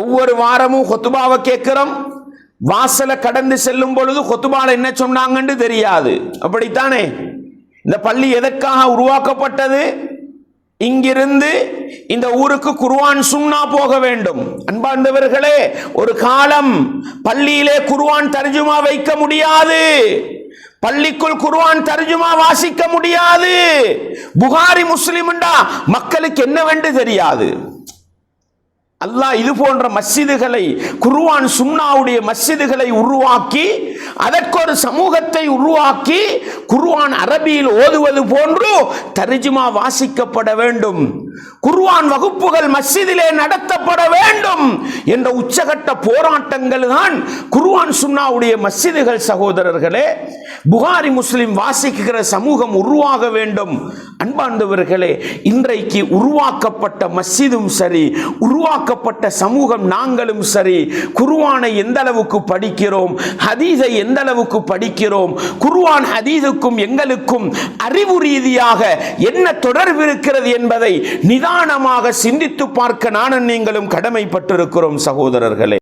ஒவ்வொரு வாரமும் ஹுத்பாவை கேட்கிறோம். வாசலை கடந்து செல்லும் பொழுது ஹுத்பால என்ன சொன்னாங்கன்னு தெரியாது. அப்படித்தானே? இந்த பள்ளி எதற்காக உருவாக்கப்பட்டது? இங்கிருந்து இந்த ஊருக்கு குர்ஆன் சுன்னா போக வேண்டும். அன்பார்ந்தவர்களே, ஒரு காலம் பள்ளியிலே குர்ஆன் தர்ஜுமா வைக்க முடியாது, பள்ளிக்குள் குர்ஆன் தர்ஜுமா வாசிக்க முடியாது. புகாரி முஸ்லிம்டா மக்களுக்கு என்னவென்று தெரியாது. அல்லாஹ் இது போன்ற மஸ்ஜிதுகளை, குர்ஆன் சுன்னாவுடைய மஸ்ஜிதுகளை உருவாக்கி அதற்கு ஒரு சமூகத்தை உருவாக்கி குர்ஆன் அரபியில் ஓதுவது போன்று தர்ஜுமா வாசிக்கப்பட வேண்டும், குர்ஆன் வகுப்புகள் மஸ்ஜிதிலே நடத்தப்பட வேண்டும் என்ற உச்சகட்ட போராட்டங்கள் தான் குர்ஆன் சுன்னாவுடைய மஸ்ஜிதுகள். சகோதரர்களே, புகாரி முஸ்லிம் வாசிக்கிற சமூகம் உருவாக வேண்டும். அன்பார்ந்தவர்களே, இன்றைக்கு உருவாக்கப்பட்ட மஸ்ஜிதும் சரி, உருவாக்கப்பட்ட சமூகம் நாங்களும் சரி, குர்ஆனை எந்த அளவுக்கு படிக்கிறோம், ஹதீஸை எந்த அளவுக்கு படிக்கிறோம், குர்ஆன் ஹதீஸுக்கும் எங்களுக்கும் அறிவு ரீதியாக என்ன தொடர்பு இருக்கிறது என்பதை நிதானமாக சிந்தித்து பார்க்க நானும் நீங்களும் கடமைப்பட்டிருக்கிறோம். சகோதரர்களே.